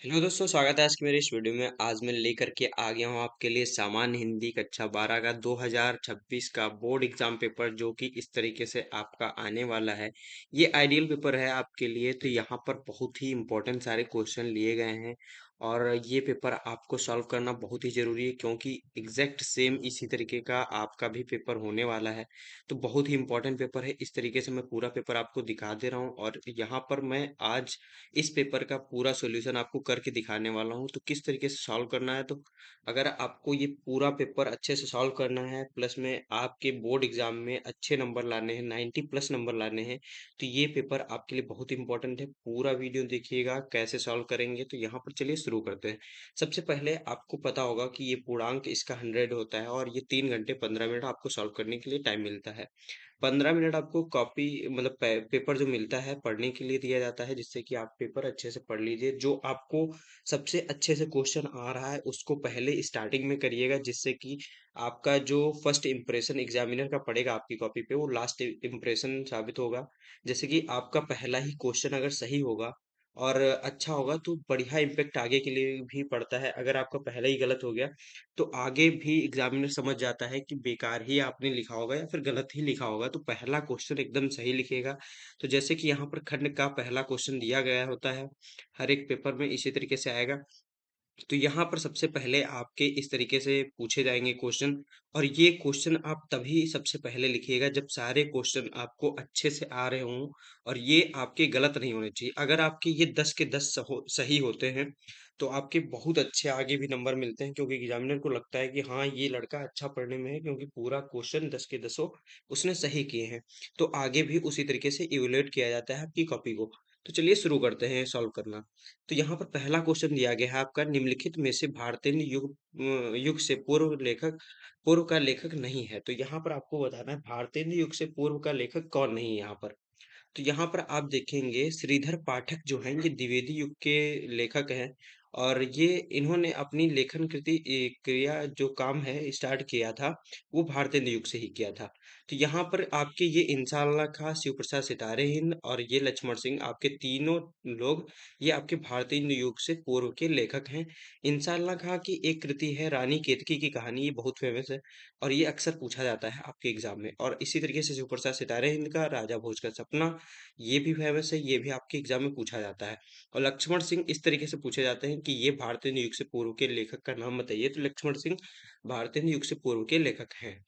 Hello दोस्तों, स्वागत है आज की मेरे इस वीडियो में। आज मैं लेकर के आ गया हूँ आपके लिए सामान्य हिंदी कक्षा 12 का 2026 का बोर्ड एग्जाम पेपर, जो कि इस तरीके से आपका आने वाला है। ये आइडियल पेपर है आपके लिए। तो यहाँ पर बहुत ही इंपॉर्टेंट सारे क्वेश्चन लिए गए हैं और ये पेपर आपको सॉल्व करना बहुत ही जरूरी है, क्योंकि एग्जैक्ट सेम इसी तरीके का आपका भी पेपर होने वाला है। तो बहुत ही इंपॉर्टेंट पेपर है। इस तरीके से मैं पूरा पेपर आपको दिखा दे रहा हूँ और यहाँ पर मैं आज इस पेपर का पूरा सॉल्यूशन आपको करके दिखाने वाला हूँ। तो किस तरीके से सॉल्व करना है, तो अगर आपको ये पूरा पेपर अच्छे से सॉल्व करना है, प्लस में आपके बोर्ड एग्जाम में अच्छे नंबर लाने हैं, 90 प्लस नंबर लाने हैं, तो ये पेपर आपके लिए बहुत इंपॉर्टेंट है। पूरा वीडियो देखिएगा कैसे सॉल्व करेंगे। तो यहाँ पर चलिए शुरू करते हैं। सबसे पहले आपको पता होगा कि ये पूर्णांक इसका 100 होता है और ये 3 घंटे 15 मिनट आपको सॉल्व करने के लिए टाइम मिलता है। 15 मिनट आपको कॉपी मतलब पेपर जो मिलता है पढ़ने के लिए दिया जाता है, जिससे कि आप पेपर अच्छे से पढ़ लीजिए। जो आपको सबसे अच्छे से क्वेश्चन आ रहा है उसको पहले स्टार्टिंग में करिएगा, जिससे कि आपका जो फर्स्ट इंप्रेशन एग्जामिनर का पड़ेगा आपकी कॉपी पे, वो लास्ट इंप्रेशन साबित होगा। जैसे कि आपका पहला ही क्वेश्चन अगर सही होगा और अच्छा होगा, तो बढ़िया इम्पेक्ट आगे के लिए भी पड़ता है। अगर आपका पहला ही गलत हो गया, तो आगे भी एग्जामिनर समझ जाता है कि बेकार ही आपने लिखा होगा या फिर गलत ही लिखा होगा। तो पहला क्वेश्चन एकदम सही लिखिएगा। तो जैसे कि यहाँ पर खंड का पहला क्वेश्चन दिया गया होता है, हर एक पेपर में इसी तरीके से आएगा। तो यहाँ पर सबसे पहले आपके इस तरीके से पूछे जाएंगे क्वेश्चन, और ये क्वेश्चन आप तभी सबसे पहले लिखिएगा जब सारे क्वेश्चन आपको अच्छे से आ रहे हों और ये आपके गलत नहीं होने चाहिए। अगर आपके ये 10 के 10 सही होते हैं, तो आपके बहुत अच्छे आगे भी नंबर मिलते हैं, क्योंकि एग्जामिनर को लगता है कि हाँ, ये लड़का अच्छा पढ़ने में है, क्योंकि पूरा क्वेश्चन 10 के 10 उसने सही किए हैं। तो आगे भी उसी तरीके से इवेलुएट किया जाता है आपकी कॉपी को। तो चलिए शुरू करते हैं सॉल्व करना। तो यहाँ पर पहला क्वेश्चन दिया गया है आपका, निम्नलिखित में से भारतीय युग से पूर्व का लेखक नहीं है। तो यहाँ पर आपको बताना है भारतीय युग से पूर्व का लेखक कौन नहीं है यहाँ पर। तो यहाँ पर आप देखेंगे श्रीधर पाठक जो हैं, ये द्विवेदी युग के लेखक हैं और ये इन्होंने अपनी लेखन क्रिया जो काम है स्टार्ट किया था, वो भारतेंदु युग से ही किया था। तो यहाँ पर आपके ये इंसान खां, शिव प्रसाद सितारे हिंद और ये लक्ष्मण सिंह, आपके तीनों लोग ये आपके भारतेंदु युग से पूर्व के लेखक हैं। इंसान खां की एक कृति है रानी केतकी की कहानी, ये बहुत फेमस है और ये अक्सर पूछा जाता है आपके एग्जाम में। और इसी तरीके से शिव प्रसाद सितारे हिंद का राजा भोज का सपना, ये भी फेमस है, ये भी आपके एग्जाम में पूछा जाता है। और लक्ष्मण सिंह इस तरीके से पूछे जाते हैं कि ये भारतीय युग से पूर्व के लेखक का नाम बताइए। तो लक्ष्मण सिंह भारतीय युग से पूर्व के लेखक हैं।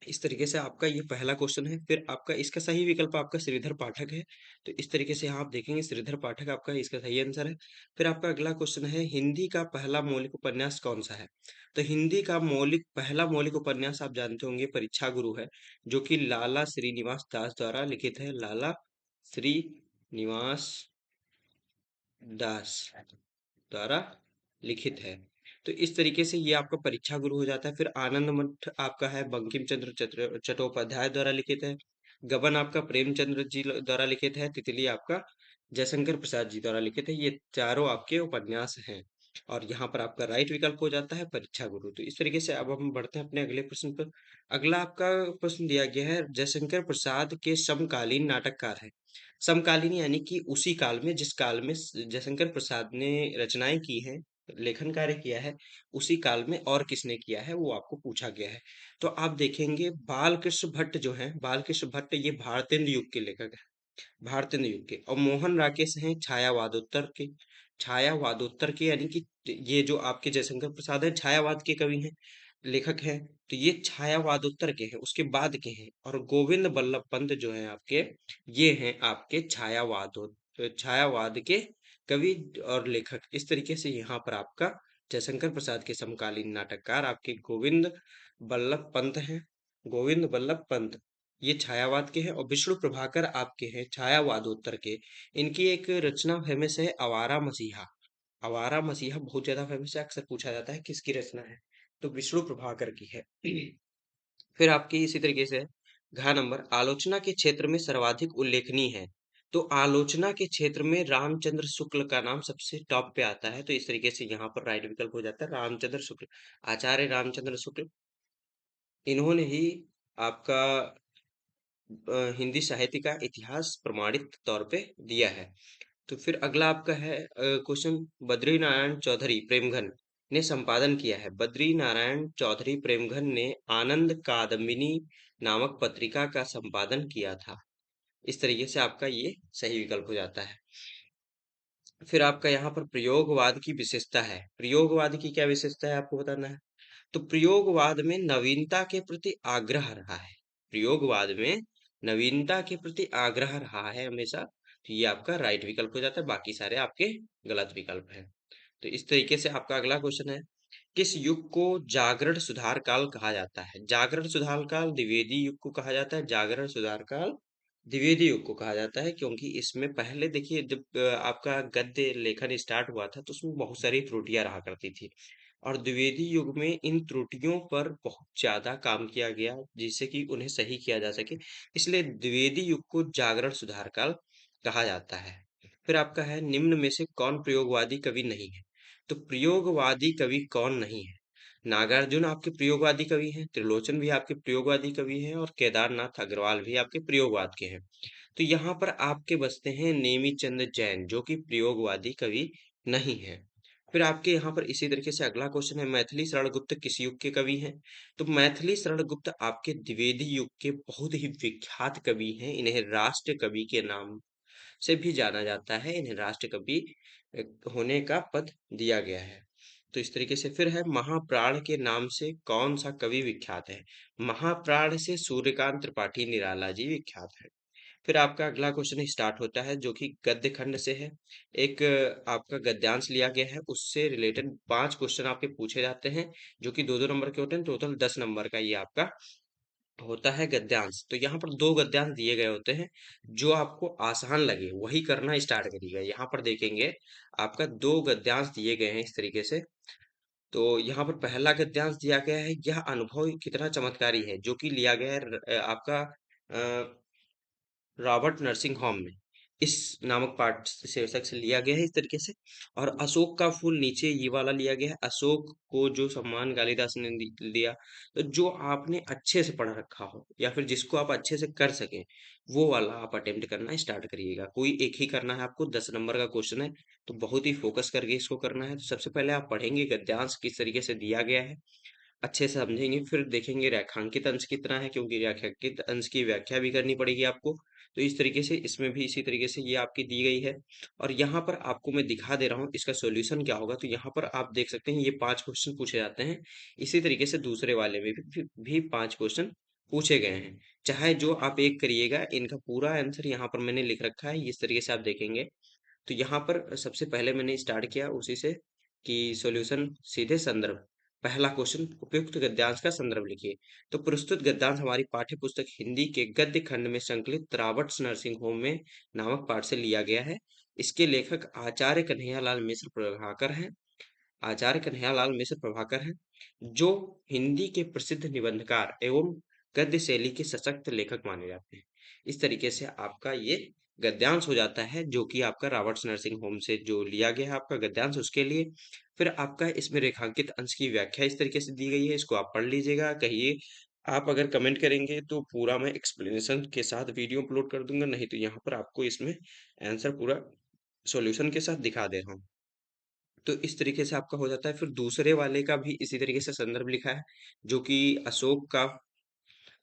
इस तरीके से आपका ये पहला क्वेश्चन है। फिर आपका इसका सही विकल्प आपका श्रीधर पाठक है। तो इस तरीके से यहाँ आप देखेंगे श्रीधर पाठक आपका इसका सही आंसर है। फिर आपका अगला क्वेश्चन है, हिंदी का पहला मौलिक उपन्यास कौन सा है। तो हिंदी का पहला मौलिक उपन्यास आप जानते होंगे परीक्षा गुरु है, जो कि लाला श्रीनिवास दास द्वारा लिखित है। लाला श्रीनिवास दास द्वारा लिखित है। तो इस तरीके से ये आपका परीक्षा गुरु हो जाता है। फिर आनंद मठ आपका है बंकिम चंद्र चट्टोपाध्याय द्वारा लिखित है। गबन आपका प्रेमचंद्र जी द्वारा लिखित है। तितली आपका जयशंकर प्रसाद जी द्वारा लिखित है। ये चारों आपके उपन्यास हैं और यहाँ पर आपका राइट विकल्प हो जाता है परीक्षा गुरु। तो इस तरीके से अब हम बढ़ते हैं अपने अगले प्रश्न पर। अगला आपका प्रश्न दिया गया है, जयशंकर प्रसाद के समकालीन नाटककार है। समकालीन यानी कि उसी काल में जिस काल में जयशंकर प्रसाद ने रचनाएं की हैं, लेखन कार्य किया है, उसी काल में और किसने किया है वो आपको पूछा गया है। तो आप देखेंगे बाल कृष्ण भट्ट जो है, बाल कृष्ण भट्ट ये भारतेंदु युग के लेखक है, भारतेंदु युग के। और मोहन राकेश हैं छायावादोत्तर के, छायावादोत्तर के यानी कि ये जो आपके जयशंकर प्रसाद है छायावाद के कवि हैं, लेखक हैं। तो ये छायावादोत्तर के हैं, उसके बाद के हैं। और गोविंद बल्लभ पंत जो हैं आपके, ये हैं आपके छायावाद के कवि और लेखक। इस तरीके से यहाँ पर आपका जयशंकर प्रसाद के समकालीन नाटककार आपके गोविंद बल्लभ पंत हैं। गोविंद बल्लभ पंत ये छायावाद के हैं और विष्णु प्रभाकर आपके हैं छायावादोत्तर के। इनकी एक रचना फेमस है आवारा मसीहा। आवारा मसीहा बहुत ज्यादा फेमस है, अक्सर पूछा जाता है किसकी रचना है, तो विष्णु प्रभाकर की है। फिर आपकी इसी तरीके से घ नंबर, आलोचना के क्षेत्र में सर्वाधिक उल्लेखनीय है। तो आलोचना के क्षेत्र में रामचंद्र शुक्ल का नाम सबसे टॉप पे आता है। तो इस तरीके से यहाँ पर राइट विकल्प हो जाता है रामचंद्र शुक्ल, आचार्य रामचंद्र शुक्ल। इन्होंने ही आपका हिंदी साहित्य का इतिहास प्रमाणित तौर पे दिया है। तो फिर अगला आपका है क्वेश्चन। बद्री नारायण चौधरी प्रेमघन ने संपादन किया है। बद्री नारायण चौधरी प्रेमघन ने आनंद कादम्बिनी नामक पत्रिका का संपादन किया था। इस तरीके से आपका ये सही विकल्प हो जाता है। फिर आपका यहाँ पर प्रयोगवाद की विशेषता है। प्रयोगवाद की क्या विशेषता है आपको बताना है। तो प्रयोगवाद में नवीनता के प्रति आग्रह रहा है। प्रयोगवाद में नवीनता के प्रति आग्रह रहा है हमेशा। तो ये आपका राइट विकल्प हो जाता है, बाकी सारे आपके गलत विकल्प हैं। तो इस तरीके से आपका अगला क्वेश्चन है। किस युग को जागरण सुधार काल कहा जाता है। जागरण सुधार काल द्विवेदी युग को कहा जाता है। जागरण सुधार काल द्विवेदी युग को कहा जाता है, क्योंकि इसमें पहले देखिए जब आपका गद्य लेखन स्टार्ट हुआ था तो उसमें बहुत सारी त्रुटियां रहा करती थी, और द्विवेदी युग में इन त्रुटियों पर बहुत ज्यादा काम किया गया जिससे कि उन्हें सही किया जा सके। इसलिए द्विवेदी युग को जागरण सुधार काल कहा जाता है। फिर आपका है निम्न में से कौन प्रयोगवादी कवि नहीं है। तो प्रयोगवादी कवि कौन नहीं है। नागार्जुन आपके प्रयोगवादी कवि हैं, त्रिलोचन भी आपके प्रयोगवादी कवि हैं, और केदारनाथ अग्रवाल भी आपके प्रयोगवाद के हैं। तो यहाँ पर आपके बचते हैं नेमी चंद जैन, जो कि प्रयोगवादी कवि नहीं है। फिर आपके यहाँ पर इसी तरीके से अगला क्वेश्चन है। मैथिली शरण गुप्त किस युग के कवि हैं। तो मैथिली शरण गुप्त आपके द्विवेदी युग के बहुत ही विख्यात कवि हैं। इन्हें राष्ट्र कवि के नाम से भी जाना जाता है। इन्हें राष्ट्र कवि होने का पद दिया गया है। तो इस तरीके से फिर है महाप्राण के नाम से कौन सा कवि विख्यात है। महाप्राण से सूर्यकांत त्रिपाठी निराला जी विख्यात है। फिर आपका अगला क्वेश्चन स्टार्ट होता है जो कि गद्य खंड से है। एक आपका गद्यांश लिया गया है, उससे रिलेटेड 5 क्वेश्चन आपके पूछे जाते हैं, जो कि 2-2 नंबर के होते हैं। टोटल 10 नंबर का ये आपका होता है गद्यांश। तो यहाँ पर 2 गद्यांश दिए गए होते हैं। जो आपको आसान लगे वही करना स्टार्ट करिएगा। यहाँ पर देखेंगे आपका 2 गद्यांश दिए गए हैं इस तरीके से। तो यहाँ पर पहला गद्यांश दिया गया है, यह अनुभव कितना चमत्कारी है, जो कि लिया गया है आपका रॉबर्ट नर्सिंग होम में। इस नामक पाठ शीर्षक से लिया गया है इस तरीके से। और अशोक का फूल नीचे ये वाला लिया गया है। अशोक को जो सम्मान कालिदास ने दिया, तो जो आपने अच्छे से पढ़ रखा हो या फिर जिसको आप अच्छे से कर सकें, वो वाला आप अटेम्प्ट करना स्टार्ट करिएगा। कोई एक ही करना है आपको, 10 नंबर का क्वेश्चन है, तो बहुत ही फोकस करके इसको करना है। तो सबसे पहले आप पढ़ेंगे गद्यांश किस तरीके से दिया गया है, अच्छे से समझेंगे, फिर देखेंगे रेखांकित अंश कितना है, क्योंकि रेखांकित अंश की व्याख्या भी करनी पड़ेगी आपको। तो इस तरीके से इसमें भी इसी तरीके से ये आपकी दी गई है। और यहाँ पर आपको मैं दिखा दे रहा हूँ इसका सॉल्यूशन क्या होगा। तो यहाँ पर आप देख सकते हैं ये 5 क्वेश्चन पूछे जाते हैं। इसी तरीके से दूसरे वाले में भी 5 क्वेश्चन पूछे गए हैं। चाहे जो आप एक करिएगा, इनका पूरा आंसर यहाँ पर मैंने लिख रखा है, इस तरीके से आप देखेंगे। तो यहाँ पर सबसे पहले मैंने स्टार्ट किया उसी से कि सॉल्यूशन सीधे संदर्भ। पहला क्वेश्चन, उपयुक्त गद्यांश का संदर्भ लिखिए। तो प्रस्तुत गद्यांश हमारी पाठ्य पुस्तक हिंदी के गद्य खंड में संकलित रॉबर्ट्स नर्सिंग होम में नामक पाठ से लिया गया है। इसके लेखक आचार्य कन्हैयालाल मिश्र प्रभाकर हैं। आचार्य कन्हैयालाल मिश्र प्रभाकर हैं, जो हिंदी के प्रसिद्ध निबंधकार एवं गद्य शैली के सशक्त लेखक माने जाते हैं। इस तरीके से आपका ये गद्यांश हो जाता है, जो कि आपका रॉबर्ट्स नर्सिंग होम से जो लिया गया है आपका गद्यांश, उसके लिए। फिर आपका इसमें रेखांकित अंश की व्याख्या इस तरीके से दी गई है, इसको आप पढ़ लीजिएगा। कहिए आप अगर कमेंट करेंगे तो पूरा मैं एक्सप्लेनेशन के साथ वीडियो अपलोड कर दूंगा, नहीं तो यहाँ पर आपको इसमें आंसर पूरा सॉल्यूशन के साथ दिखा दे रहा हूँ। तो इस तरीके से आपका हो जाता है। फिर दूसरे वाले का भी इसी तरीके से संदर्भ लिखा है, जो कि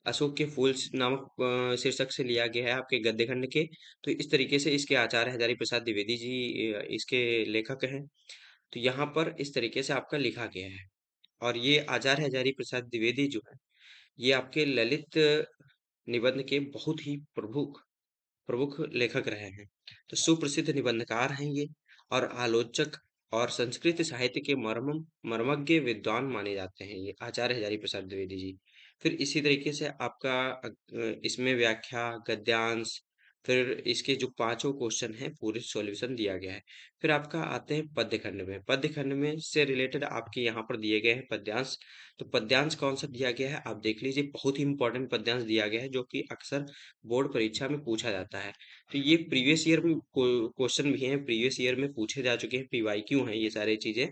अशोक के फूल नामक शीर्षक से लिया गया है आपके गद्य खंड के। तो इस तरीके से इसके आचार्य हजारी प्रसाद द्विवेदी जी इसके लेखक हैं। तो यहाँ पर इस तरीके से आपका लिखा गया है। और ये आचार्य हजारी प्रसाद द्विवेदी जो है, ये आपके ललित निबंध के बहुत ही प्रमुख प्रमुख लेखक रहे हैं। तो सुप्रसिद्ध निबंधकार हैं ये, और आलोचक और संस्कृत साहित्य के मर्मज्ञ विद्वान माने जाते हैं ये आचार्य हजारी प्रसाद द्विवेदी जी। फिर इसी तरीके से आपका इसमें व्याख्या गद्यांश, फिर इसके जो पांचों क्वेश्चन हैं पूरे सॉल्यूशन दिया गया है। फिर आपका आते हैं पद्य खंड में। पद्य खंड में से रिलेटेड आपके यहाँ पर दिए गए हैं पद्यांश। तो पद्यांश कौन सा दिया गया है आप देख लीजिए, बहुत ही इंपॉर्टेंट पद्यांश दिया गया है, जो कि अक्सर बोर्ड परीक्षा में पूछा जाता है। तो ये प्रीवियस ईयर में क्वेश्चन भी हैं, प्रीवियस ईयर में पूछे जा चुके हैं, पीवाईक्यू हैं ये सारी चीजें।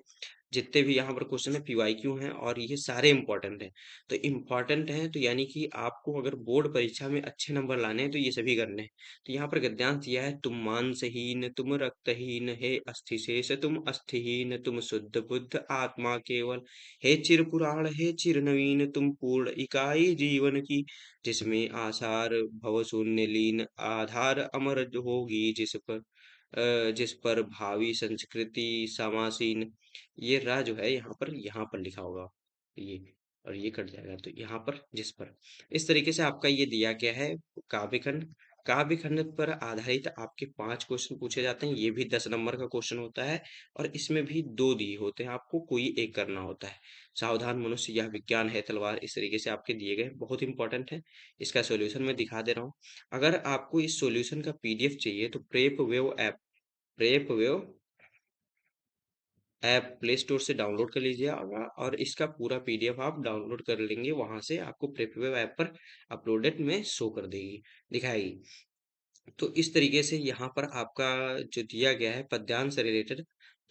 जितने भी यहाँ पर क्वेश्चन है पीवाईक्यू हैं और ये सारे इंपॉर्टेंट हैं। तो इंपॉर्टेंट हैं तो यानी कि आपको अगर बोर्ड परीक्षा में अच्छे नंबर लाने हैं तो ये सभी करने हैं। तो यहाँ पर गद्यांश दिया है, तुम मांसहीन तुम रक्तहीन हे अस्थिशेष तुम अस्थिहीन तुम शुद्ध बुद्ध आत्मा केवल, हे चिर पुराण हे चिर नवीन तुम पूर्ण इकाई जीवन की, जिसमें आसार भव शून्य लीन आधार अमर होगी जिस पर भावी संस्कृति समासीन। ये रा जो है यहाँ पर लिखा होगा ये, और ये कट जाएगा तो यहाँ पर जिस पर। इस तरीके से आपका ये दिया गया है काव्यखंड। काव्यखंड पर आधारित आपके 5 क्वेश्चन पूछे जाते हैं, ये भी 10 नंबर का क्वेश्चन होता है और इसमें भी 2 दिए होते हैं, आपको कोई एक करना होता है। सावधान मनुष्य यह विज्ञान है तलवार, इस तरीके से आपके दिए गए, बहुत इंपॉर्टेंट है। इसका सॉल्यूशन मैं दिखा दे रहा हूँ। अगर आपको इस सॉल्यूशन का पीडीएफ चाहिए तो prep wave app play store से डाउनलोड कर लीजिएगा और इसका पूरा पीडीएफ आप डाउनलोड कर लेंगे, वहां से आपको प्रेपवेव ऐप पर अपलोडेड में शो कर देगी, दिखाएगी। तो इस तरीके से यहाँ पर आपका जो दिया गया है पद्यांश से रिलेटेड,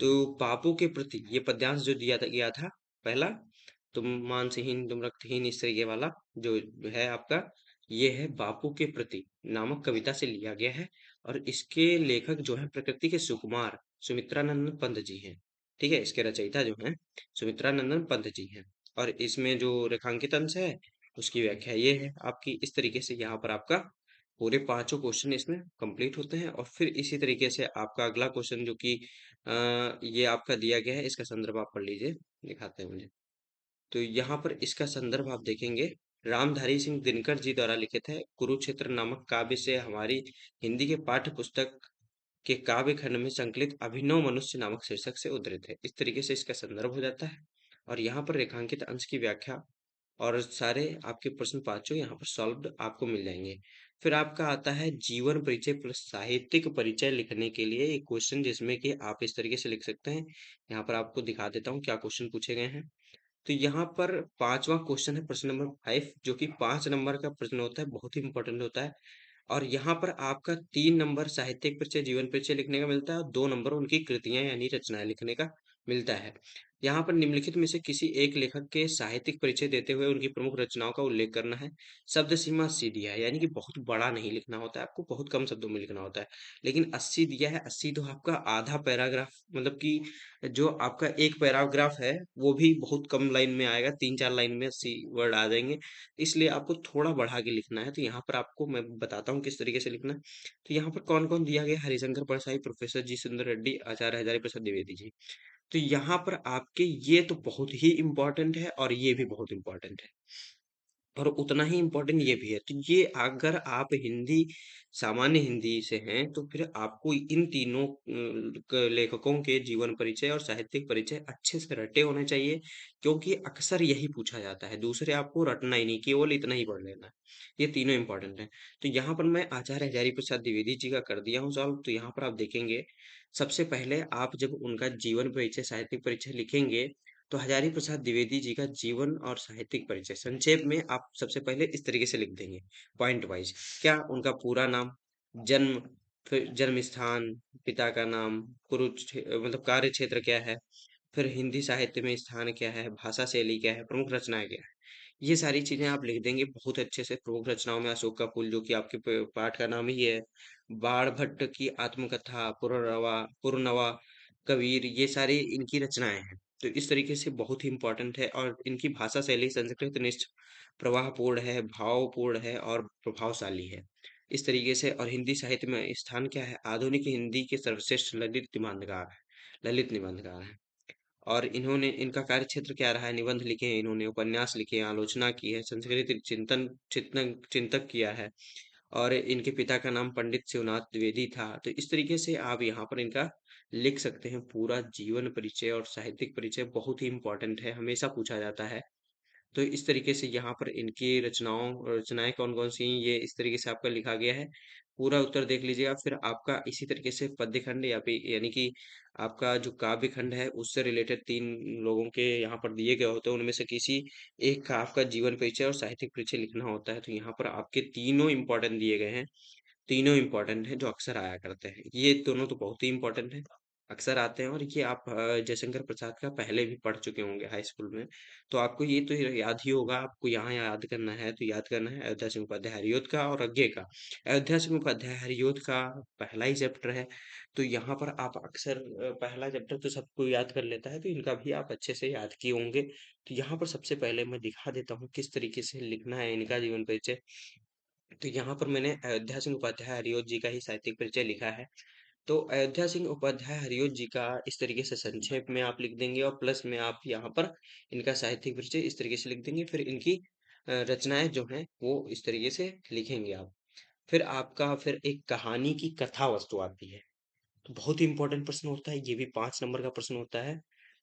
तो पापों के प्रति ये पद्यांश जो गया था पहला, तुम मांसहीन तुम रक्तहीन, इस तरीके वाला जो है आपका, ये है बापू के प्रति नामक कविता से लिया गया है। और इसके लेखक जो है प्रकृति के सुकुमार सुमित्रानंदन पंत जी हैं। ठीक है, इसके रचयिता जो हैं सुमित्रानंदन पंत जी हैं। और इसमें जो रेखांकित अंश है उसकी व्याख्या ये है आपकी, इस तरीके से यहाँ पर आपका पूरे पांचों क्वेश्चन इसमें कंप्लीट होते हैं। और फिर इसी तरीके से आपका अगला क्वेश्चन जो कि ये आपका दिया गया है, इसका संदर्भ आप पढ़ लीजिए, दिखाते हैं मुझे। तो यहाँ पर इसका संदर्भ आप देखेंगे, रामधारी सिंह दिनकर जी द्वारा लिखित है, कुरुक्षेत्र नामक काव्य से हमारी हिंदी के पाठ्य पुस्तक के काव्य खंड में संकलित अभिनव मनुष्य नामक शीर्षक से उद्धृत है। इस तरीके से इसका संदर्भ हो जाता है और यहाँ पर रेखांकित अंश की व्याख्या और सारे आपके प्रश्न पांचों यहाँ पर सॉल्व्ड आपको मिल जाएंगे। फिर आपका आता है जीवन परिचय प्लस साहित्यिक परिचय लिखने के लिए एक क्वेश्चन, जिसमें कि आप इस तरीके से लिख सकते हैं। यहाँ पर आपको दिखा देता हूँ क्या क्वेश्चन पूछे गए हैं। तो यहाँ पर पांचवा क्वेश्चन है प्रश्न नंबर 5, जो कि 5 नंबर का प्रश्न होता है, बहुत ही इंपॉर्टेंट होता है। और यहाँ पर आपका 3 नंबर साहित्यिक परिचय जीवन परिचय लिखने का मिलता है और 2 नंबर उनकी कृतियां यानी रचनाएं लिखने का मिलता है। यहाँ पर निम्नलिखित में से किसी एक लेखक के साहित्यिक परिचय देते हुए उनकी प्रमुख रचनाओं का उल्लेख करना है। शब्द सीमा 80 दिया है, यानी कि बहुत बड़ा नहीं लिखना होता है, आपको बहुत कम शब्दों में लिखना होता है। लेकिन 80 दिया है, 80 तो आपका आधा पैराग्राफ, मतलब कि जो आपका एक पैराग्राफ है वो भी बहुत कम लाइन में आएगा, 3-4 लाइन में 80 वर्ड आ जाएंगे। इसलिए आपको थोड़ा बढ़ा के लिखना है। तो यहाँ पर आपको मैं बताता हूँ किस तरीके से लिखना है। तो यहाँ पर कौन कौन दिया गया, हरिशंकर परसाई, प्रोफेसर जी सुंदर रेड्डी, आचार्य हजारी प्रसाद द्विवेदी जी। तो यहाँ पर आपके ये तो बहुत ही इंपॉर्टेंट है और ये भी बहुत इंपॉर्टेंट है और उतना ही इम्पोर्टेंट ये भी है। तो ये अगर आप हिंदी सामान्य हिंदी से हैं तो फिर आपको इन तीनों लेखकों के जीवन परिचय और साहित्यिक परिचय अच्छे से रटे होने चाहिए, क्योंकि अक्सर यही पूछा जाता है। दूसरे आपको रटना ही नहीं, केवल इतना ही पढ़ लेना है। ये तीनों इंपॉर्टेंट है। तो यहाँ पर मैं आचार्य हजारी प्रसाद द्विवेदी जी का कर दिया हूँ सॉल्व। तो यहाँ पर आप देखेंगे, सबसे पहले आप जब उनका जीवन परिचय साहित्यिक परिचय लिखेंगे तो हजारी प्रसाद द्विवेदी जी का जीवन और साहित्यिक परिचय संक्षेप में आप सबसे पहले इस तरीके से लिख देंगे, पॉइंट वाइज। क्या उनका पूरा नाम, जन्म, फिर जन्म स्थान, पिता का नाम, मतलब कार्य क्षेत्र क्या है, फिर हिंदी साहित्य में स्थान क्या है, भाषा शैली क्या है, प्रमुख रचनाएं क्या है, ये सारी चीजें आप लिख देंगे बहुत अच्छे से। प्रमुख रचनाओं में अशोक का फूल, जो कि आपके पाठ का नाम ही है, बाण भट्ट की आत्मकथा, पुरनवा, कबीर, ये सारी इनकी रचनाएं हैं। तो इस तरीके से बहुत ही इंपॉर्टेंट है और इनकी भाषा शैली संस्कृत निष्ठ प्रवाहपूर्ण है, भावपूर्ण है और प्रभावशाली है। इस तरीके से, और हिंदी साहित्य में स्थान क्या है, आधुनिक हिंदी के सर्वश्रेष्ठ ललित निबंधकार हैं। और इन्होंने, इनका कार्य क्षेत्र क्या रहा है, निबंध लिखे हैं इन्होंने, उपन्यास लिखे हैं, आलोचना की है, संस्कृत चिंतक किया है। और इनके पिता का नाम पंडित शिवनाथ द्विवेदी था। तो इस तरीके से आप यहाँ पर इनका लिख सकते हैं पूरा जीवन परिचय और साहित्यिक परिचय, बहुत ही इंपॉर्टेंट है, हमेशा पूछा जाता है। तो इस तरीके से यहाँ पर इनकी रचनाएं कौन कौन सी हैं, ये इस तरीके से आपका लिखा गया है। पूरा उत्तर देख लीजिएगा। फिर आपका इसी तरीके से पद्य खंड या फिर यानी कि आपका जो काव्य खंड है उससे रिलेटेड 3 लोगों के यहाँ पर दिए गए होते हैं, उनमें से किसी एक का आपका जीवन परिचय और साहित्यिक परिचय लिखना होता है। तो यहाँ पर आपके तीनों इंपॉर्टेंट दिए गए हैं, तीनों इंपॉर्टेंट हैं जो अक्सर आया करते हैं, ये दोनों तो बहुत ही इंपॉर्टेंट है। अक्सर आते हैं और ये आप जयशंकर प्रसाद का पहले भी पढ़ चुके होंगे हाई स्कूल में। तो आपको ये तो याद ही होगा, आपको यहाँ याद करना है तो याद करना है अयोध्या सिंह उपाध्याय हरियोध का और आगे का। अयोध्या सिंह उपाध्याय हरियोध का पहला ही चैप्टर है। तो यहाँ पर आप अक्सर पहला चैप्टर तो सबको याद कर लेता है, तो इनका भी आप अच्छे से याद किए होंगे। तो यहाँ पर सबसे पहले मैं दिखा देता हूँ किस तरीके से लिखना है इनका जीवन परिचय। तो यहाँ पर मैंने अयोध्या सिंह उपाध्याय हरियोध जी का ही साहित्यिक परिचय लिखा है। तो अयोध्या सिंह उपाध्याय हरियोध जी का इस तरीके से संक्षेप में आप लिख देंगे और प्लस में आप यहाँ पर इनका साहित्यिक परिचय इस तरीके से लिख देंगे, फिर इनकी रचनाएं जो हैं वो इस तरीके से लिखेंगे आप। फिर आपका फिर एक कहानी की कथा वस्तु आती है। तो बहुत ही इंपॉर्टेंट प्रश्न होता है, ये भी 5 नंबर का प्रश्न होता है।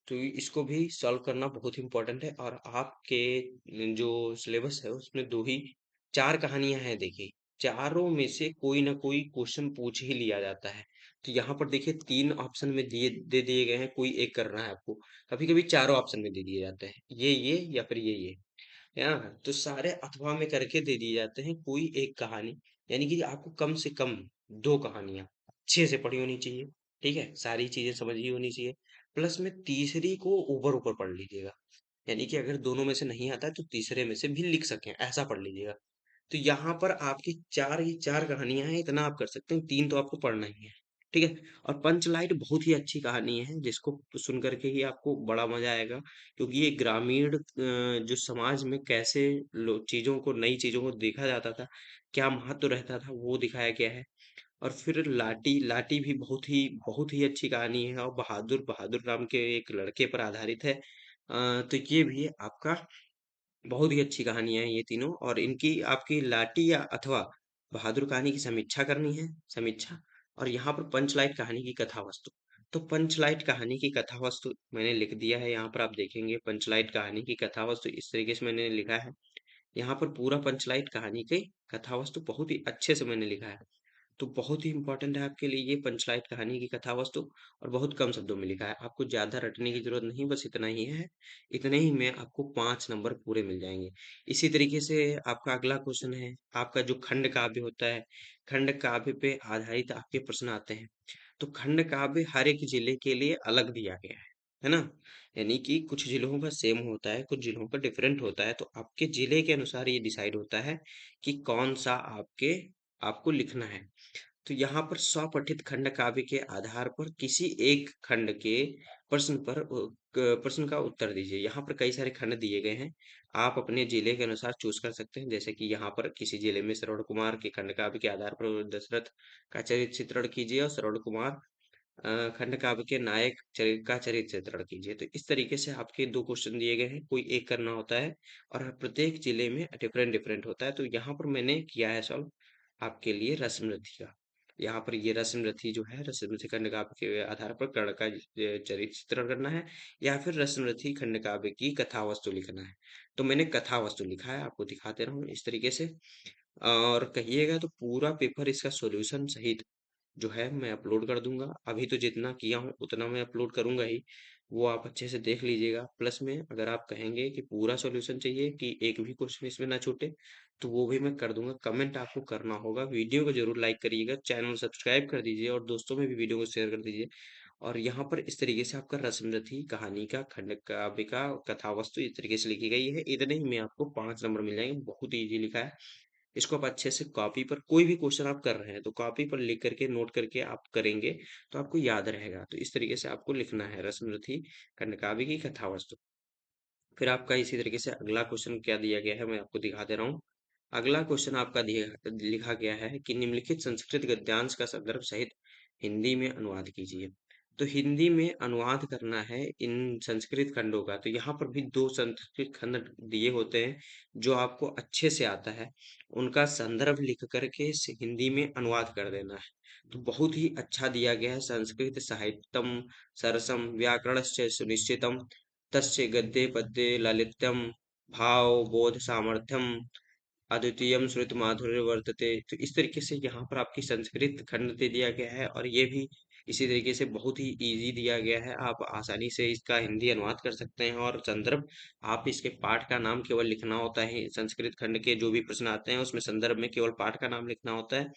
तो इसको भी सॉल्व करना बहुत इंपॉर्टेंट है, और आपके जो सिलेबस है उसमें दो ही चार कहानियां हैं देखिए। चारों में से कोई ना कोई क्वेश्चन पूछ ही लिया जाता है। तो यहाँ पर देखिए 3 ऑप्शन में दे दिए गए हैं, कोई एक करना है आपको। कभी कभी चारों ऑप्शन में दे दिए जाते हैं, ये या फिर ये। है ना? तो सारे अथवा में करके दे दिए जाते हैं कोई एक कहानी। यानी कि आपको कम से कम 2 कहानियां अच्छे से पढ़ी होनी चाहिए। ठीक है, सारी चीजें समझी होनी चाहिए। प्लस में तीसरी को ऊपर ऊपर पढ़ लीजिएगा। यानी कि अगर दोनों में से नहीं आता है तो तीसरे में से भी लिख सकें, ऐसा पढ़ लीजिएगा। तो यहाँ पर आपकी ये चार कहानियां हैं, इतना आप कर सकते हैं, 3 तो आपको पढ़ना ही है। ठीक है। और पंचलाइट बहुत ही अच्छी कहानी है, जिसको सुन करके ही आपको बड़ा मजा आएगा। क्योंकि ये ग्रामीण जो समाज में कैसे चीजों को, नई चीजों को देखा जाता था, क्या महत्व रहता था, वो दिखाया गया है। और फिर लाटी लाटी भी बहुत ही अच्छी कहानी है, और बहादुर बहादुर नाम के एक लड़के पर आधारित है। तो ये भी आपका बहुत ही अच्छी कहानियाँ हैं ये तीनों। और इनकी आपकी लाटी या अथवा बहादुर कहानी की समीक्षा करनी है, समीक्षा। और यहाँ पर पंचलाइट कहानी की कथा वस्तु। तो पंचलाइट कहानी की कथा वस्तु मैंने लिख दिया है, यहाँ पर आप देखेंगे पंचलाइट कहानी की कथा वस्तु इस तरीके से मैंने लिखा है। यहाँ पर पूरा पंचलाइट कहानी की कथा वस्तु बहुत ही अच्छे से मैंने लिखा है। तो बहुत ही इंपॉर्टेंट है आपके लिए ये पंचलाइट कहानी की कथा वस्तु। और बहुत कम शब्दों में लिखा है, आपको ज्यादा रटने की जरूरत नहीं, बस इतना ही है। इतने ही में आपको 5 नंबर पूरे मिल जाएंगे। इसी तरीके से आपका अगला क्वेश्चन है, आपका जो खंड काव्य होता है, खंड काव्य पे आधारित आपके प्रश्न आते हैं। तो खंड काव्य हर एक जिले के लिए अलग दिया गया है ना? यानी कि कुछ जिलों का सेम होता है, कुछ जिलों का डिफरेंट होता है। तो आपके जिले के अनुसार ये डिसाइड होता है कि कौन सा आपको लिखना है। तो यहाँ पर स्वपठित खंड काव्य के आधार पर किसी एक खंड के प्रश्न का उत्तर दीजिए। यहाँ पर कई सारे खंड दिए गए हैं, आप अपने जिले के अनुसार चूज कर सकते हैं। जैसे कि यहाँ पर किसी जिले में श्रवण कुमार के खंड काव्य के आधार पर दशरथ का चरित्र चित्रण कीजिए, और श्रवण कुमार खंड काव्य के नायक चरित्र का चरित्र चित्रण कीजिए। तो इस तरीके से आपके 2 क्वेश्चन दिए गए हैं, कोई एक करना होता है। और प्रत्येक जिले में डिफरेंट डिफरेंट होता है। तो यहाँ पर मैंने किया है सॉल्व आपके लिए रस्म रथी का। यहाँ पर ये रस्म रथी जो है, रस्म रथी खंड काव्य के आधार पर कर्ण का चरित्र चित्रण करना है, या फिर रस्म रथी खंड काव्य की कथा वस्तु लिखना है। तो मैंने कथा वस्तु लिखा है, आपको दिखाते रहा हूँ इस तरीके से। और कहिएगा तो पूरा पेपर इसका सॉल्यूशन सहित जो है मैं अपलोड कर दूंगा। अभी तो जितना किया हूँ उतना मैं अपलोड करूंगा ही, वो आप अच्छे से देख लीजिएगा। प्लस में अगर आप कहेंगे कि पूरा सॉल्यूशन चाहिए, कि एक भी क्वेश्चन इसमें ना छूटे, तो वो भी मैं कर दूंगा। कमेंट आपको करना होगा, वीडियो को जरूर लाइक करिएगा, चैनल सब्सक्राइब कर दीजिए, और दोस्तों में भी वीडियो को शेयर कर दीजिए। और यहाँ पर इस तरीके से आपका रस्मरथी कहानी का खंड काव्य का कथा वस्तु इस तरीके से लिखी गई है। इतने ही में आपको 5 नंबर मिल जाएंगे, बहुत ही इजी लिखा है। इसको आप अच्छे से कॉपी पर, कोई भी क्वेश्चन आप कर रहे हैं तो कॉपी पर लिख करके नोट करके आप करेंगे, तो आपको याद रहेगा। तो इस तरीके से आपको लिखना है रस्मरथी खंड काव्य की कथा वस्तु। फिर आपका इसी तरीके से अगला क्वेश्चन क्या दिया गया है मैं आपको दिखा दे रहा हूँ। अगला क्वेश्चन आपका दिया लिखा गया है कि निम्नलिखित संस्कृत गद्यांश का संदर्भ सहित हिंदी में अनुवाद कीजिए। तो हिंदी में अनुवाद करना है इन संस्कृत खंडों का। तो यहाँ पर भी 2 संस्कृत खंड दिए होते हैं, जो आपको अच्छे से आता है, उनका संदर्भ लिख करके हिंदी में अनुवाद कर देना है। तो बहुत ही अच्छा दिया गया है, संस्कृत साहित्यम सरसम व्याकरणश्च सुनिश्चितम, तस्य गद्ये पद्ये लालित्यम भाव बोध सामर्थ्यम अद्वितीयम श्रुत माधुर्य वर्तते। तो इस तरीके से यहाँ पर आपकी संस्कृत खंड दे दिया गया है, और ये भी इसी तरीके से बहुत ही इजी दिया गया है। आप आसानी से इसका हिंदी अनुवाद कर सकते हैं। और संदर्भ, आप इसके पाठ का नाम केवल लिखना होता है। संस्कृत खंड के जो भी प्रश्न आते हैं उसमें संदर्भ में केवल पाठ का नाम लिखना होता है।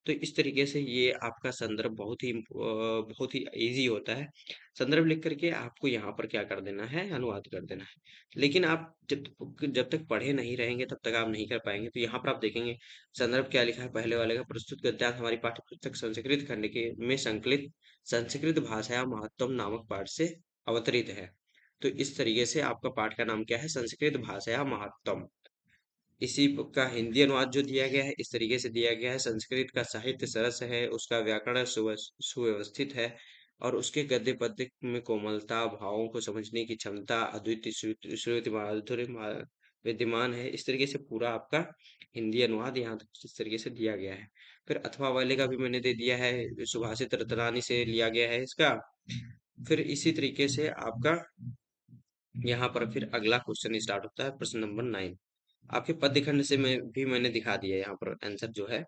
तो इस तरीके से ये आपका संदर्भ बहुत ही इजी होता है। संदर्भ लिख करके आपको यहाँ पर क्या कर देना है, अनुवाद कर देना है। लेकिन आप जब तक पढ़े नहीं रहेंगे तब तक आप नहीं कर पाएंगे। तो यहाँ पर आप देखेंगे संदर्भ क्या लिखा है पहले वाले का, प्रस्तुत गद्यांश हमारी पाठ्य पुस्तक संस्कृत खंड के में संकलित संस्कृत भाषा महत्तम नामक पाठ से अवतरित है। तो इस तरीके से आपका पाठ का नाम क्या है, संस्कृत भाषा महत्तम। इसी का हिंदी अनुवाद जो दिया गया है इस तरीके से दिया गया है, संस्कृत का साहित्य सरस है, उसका व्याकरण सुव्यवस्थित है, और उसके गद्य पद्य में कोमलता, भावों को समझने की क्षमता, अद्वितीय श्रुति श्रुति माधुर्य विद्यमान है। इस तरीके से पूरा आपका हिंदी अनुवाद यहाँ तक इस तरीके से दिया गया है। फिर अथवा वाले का भी मैंने दे दिया है, सुभाषित रत्नानी से लिया गया है इसका। फिर इसी तरीके से आपका यहाँ पर फिर अगला क्वेश्चन स्टार्ट होता है, प्रश्न नंबर 9। आपके पद्य खंड से मैंने दिखा दिया है, यहाँ पर आंसर जो है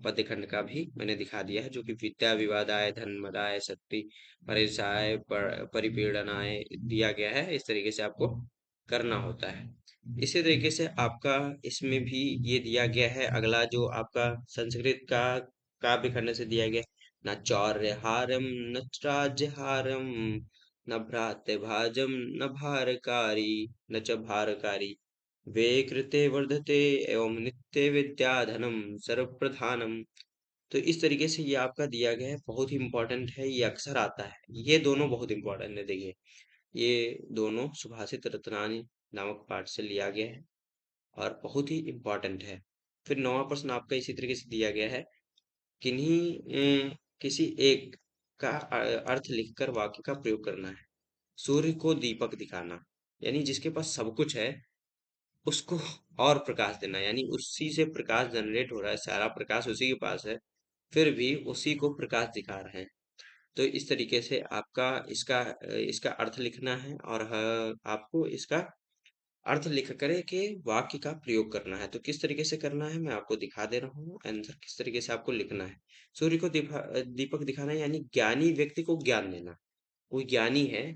पद्य खंड का भी मैंने दिखा दिया है, जो कि विद्या विवादाय धनमदाय शक्ति परिसाय परिपीड़नाय दिया गया है। इस तरीके से आपको करना होता है। इसी तरीके से आपका इसमें भी ये दिया गया है, अगला जो आपका संस्कृत का काव्य खंड से दिया गया है, न चौर्यहारम न राज्यहारम न भ्रात्यभाजम न भारकारी न च भारकारी वे कृते वर्धते एवं नित्य विद्याधनम सर्वप्रधानम। तो इस तरीके से ये आपका दिया गया है, बहुत ही इंपॉर्टेंट है, ये अक्सर आता है। ये दोनों बहुत इंपॉर्टेंट है, देखिए ये दोनों सुभाषित रत्नानी नामक पाठ से लिया गया है और बहुत ही इंपॉर्टेंट है। फिर 9वां प्रश्न आपका इसी तरीके से दिया गया है, किसी एक का अर्थ लिखकर वाक्य का प्रयोग करना है। सूर्य को दीपक दिखाना, यानी जिसके पास सब कुछ है उसको और प्रकाश देना, यानी उसी से प्रकाश जनरेट हो रहा है, सारा प्रकाश उसी के पास है, फिर भी उसी को प्रकाश दिखा रहे हैं। तो इस तरीके से आपका इसका अर्थ लिखना है, और आपको इसका अर्थ लिख करे के वाक्य का प्रयोग करना है। तो किस तरीके से करना है मैं आपको दिखा दे रहा हूँ, आंसर किस तरीके से आपको लिखना है। सूर्य को दीपक दिखाना, यानी ज्ञानी व्यक्ति को ज्ञान देना। कोई ज्ञानी है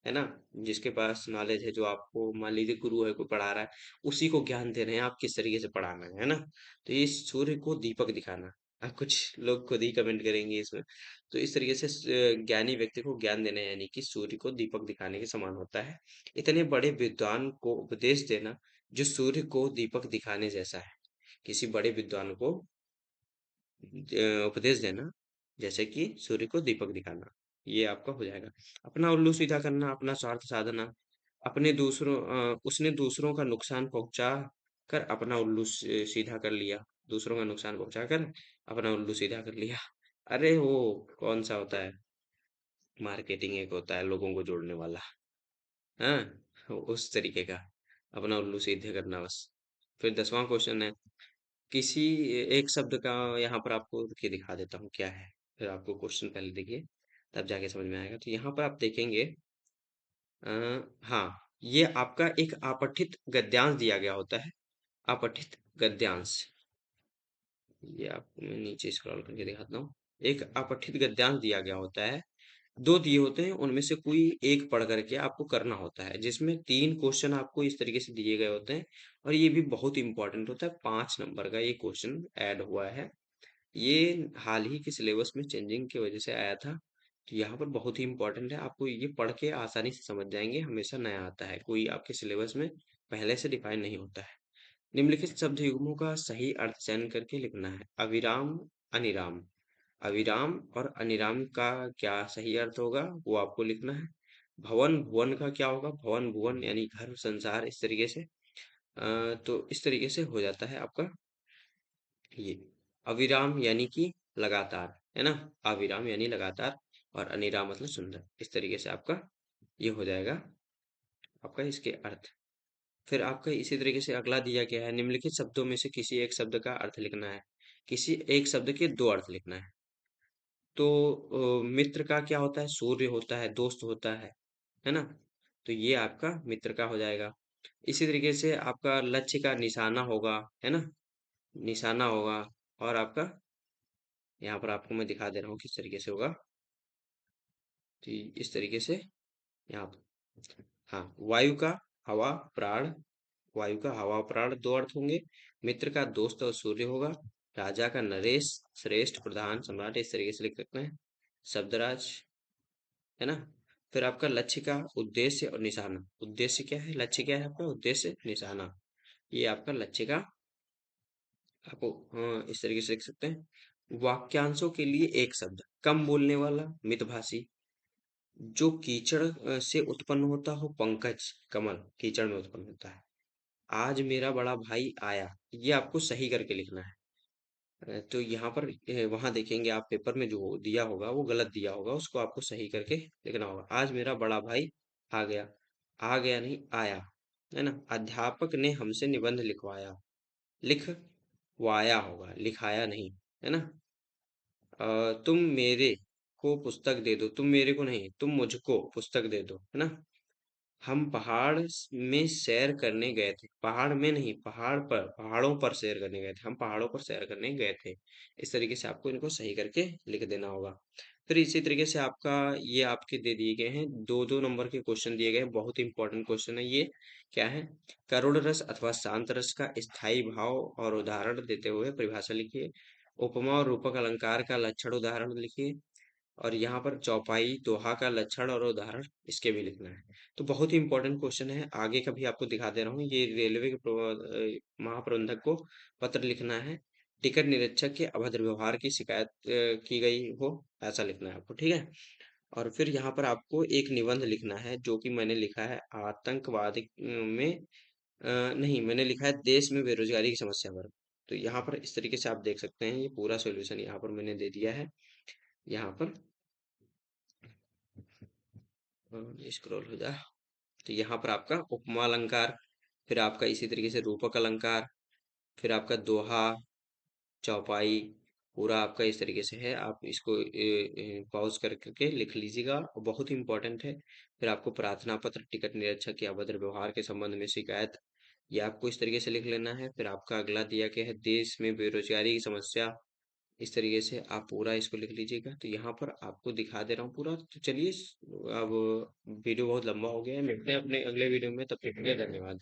ना, जिसके पास नॉलेज है, जो आपको मान लीजिए गुरु है, कोई पढ़ा रहा है, उसी को ज्ञान दे रहे हैं आप, किस तरीके से पढ़ाना है ना। तो ये सूर्य को दीपक दिखाना, अब कुछ लोग खुद ही कमेंट करेंगे इसमें। तो इस तरीके से ज्ञानी व्यक्ति को ज्ञान देना, यानी कि सूर्य को दीपक दिखाने के समान होता है। इतने बड़े विद्वान को उपदेश देना जो सूर्य को दीपक दिखाने जैसा है। किसी बड़े विद्वान को उपदेश देना जैसे कि सूर्य को दीपक दिखाना, ये आपका हो जाएगा। अपना उल्लू सीधा करना, अपना स्वार्थ साधना, उसने दूसरों का नुकसान पहुंचा कर अपना उल्लू सीधा कर लिया। दूसरों का नुकसान पहुंचा कर अपना उल्लू सीधा कर लिया। अरे वो कौन सा होता है, मार्केटिंग एक होता है लोगों को जोड़ने वाला, हाँ उस तरीके का अपना उल्लू सीधे करना बस। फिर 10वां क्वेश्चन है, किसी एक शब्द का, यहाँ पर आपको रुकिए दिखा देता हूँ क्या है, फिर आपको क्वेश्चन पहले देखिए तब जाके समझ में आएगा। तो यहाँ पर आप देखेंगे अ, हाँ, ये आपका एक अपठित गद्यांश दिया गया होता है। अपठित गद्यांश, ये आपको मैं नीचे स्क्रॉल करके दिखाता हूँ। एक अपठित गद्यांश दिया गया होता है, दो दिए होते हैं, उनमें से कोई एक पढ़ करके आपको करना होता है, जिसमें 3 क्वेश्चन आपको इस तरीके से दिए गए होते हैं। और ये भी बहुत इंपॉर्टेंट होता है, 5 नंबर का ये क्वेश्चन ऐड हुआ है। ये हाल ही के सिलेबस में चेंजिंग की वजह से आया था। तो यहाँ पर बहुत ही इंपॉर्टेंट है, आपको ये पढ़ के आसानी से समझ जाएंगे, हमेशा नया आता है, कोई आपके सिलेबस में पहले से डिफाइन नहीं होता है। निम्नलिखित शब्द युग्मों का सही अर्थ चयन करके लिखना है। अविराम, अनिराम। अविराम और अनिराम का क्या सही अर्थ होगा वो आपको लिखना है। भवन भुवन का क्या होगा, भवन भुवन यानी घर संसार, इस तरीके से तो इस तरीके से हो जाता है आपका ये। अविराम यानी कि लगातार, है ना, अविराम यानी लगातार, और अनिराम मतलब सुंदर। इस तरीके से आपका ये हो जाएगा आपका इसके अर्थ। फिर आपका इसी तरीके से अगला दिया गया है, निम्नलिखित शब्दों में से किसी एक शब्द का अर्थ लिखना है। किसी एक शब्द के 2 अर्थ लिखना है। तो मित्र का क्या होता है, सूर्य होता है, दोस्त होता है ना। तो ये आपका मित्र का हो जाएगा। इसी तरीके से आपका लक्ष्य का निशाना होगा, है ना, निशाना होगा। और आपका यहाँ पर आपको मैं दिखा दे रहा हूँ किस तरीके से होगा। तो इस तरीके से यहाँ पर, हाँ, वायु का हवा प्राण, वायु का हवा प्राण 2 अर्थ होंगे। मित्र का दोस्त और सूर्य होगा। राजा का नरेश, श्रेष्ठ, प्रधान, सम्राट, इस तरीके से लिख सकते हैं। शब्दराज, है ना। फिर आपका लक्ष्य का उद्देश्य और निशाना। उद्देश्य क्या है, लक्ष्य क्या है आपका, उद्देश्य, निशाना। ये आपका लक्ष्य का, आपको इस तरीके से लिख सकते हैं। वाक्यांशों के लिए एक शब्द, कम बोलने वाला, मितभाषी, जो कीचड़ से उत्पन्न होता हो, पंकज, कमल कीचड़ में उत्पन्न होता है। आज मेरा बड़ा भाई आया, ये आपको सही करके लिखना है। तो यहाँ पर वहां देखेंगे आप पेपर में जो दिया होगा वो गलत दिया होगा, उसको आपको सही करके लिखना होगा। आज मेरा बड़ा भाई आ गया, आ गया नहीं आया, है ना। अध्यापक ने हमसे निबंध लिखवाया, लिखवाया होगा, लिखाया नहीं, है ना। तुम मेरे को पुस्तक दे दो, तुम मेरे को नहीं, तुम मुझको पुस्तक दे दो, है ना। हम में सैर करने गए थे, पहाड़ में नहीं, पहाड़ पर, पहाड़ों पर सैर करने गए थे, हम पहाड़ों पर सैर करने गए थे। इस तरीके से आपको इनको सही करके लिख देना होगा। फिर इसी तरीके से आपका ये आपके दे दिए गए हैं, दो दो नंबर के क्वेश्चन दिए गए हैं, बहुत इंपॉर्टेंट क्वेश्चन है ये। क्या है, करुण रस अथवा शांत रस का स्थायी भाव और उदाहरण देते हुए परिभाषा लिखिए। उपमा और रूपक अलंकार का लक्षण उदाहरण लिखिए। और यहाँ पर चौपाई, दोहा का लक्षण और उदाहरण इसके भी लिखना है। तो बहुत ही इंपॉर्टेंट क्वेश्चन है, आगे का भी आपको दिखा दे रहा हूँ। ये रेलवे के महाप्रबंधक को पत्र लिखना है, टिकट निरीक्षक के अभद्र व्यवहार की शिकायत की गई हो, ऐसा लिखना है आपको, ठीक है। और फिर यहाँ पर आपको एक निबंध लिखना है, जो कि मैंने लिखा है आतंकवाद में नहीं, मैंने लिखा है देश में बेरोजगारी की समस्या पर। तो यहाँ पर इस तरीके से आप देख सकते हैं, ये पूरा सॉल्यूशन यहाँ पर मैंने दे दिया है। यहाँ पर स्क्रॉल हो जा, तो यहाँ पर आपका उपमा अलंकार, फिर आपका इसी तरीके से रूपक अलंकार, फिर आपका दोहा, चौपाई, पूरा आपका इस तरीके से है। आप इसको पॉज कर करके लिख लीजिएगा, और बहुत ही इंपॉर्टेंट है। फिर आपको प्रार्थना पत्र, टिकट निरीक्षक के अभद्र व्यवहार के संबंध में शिकायत, ये आपको इस तरीके से लिख लेना है। फिर आपका अगला दिया गया है देश में बेरोजगारी की समस्या, इस तरीके से आप पूरा इसको लिख लीजिएगा। तो यहाँ पर आपको दिखा दे रहा हूँ पूरा। तो चलिए, अब वीडियो बहुत लंबा हो गया है, मिलते हैं अपने अगले वीडियो में, तब तक के लिए धन्यवाद।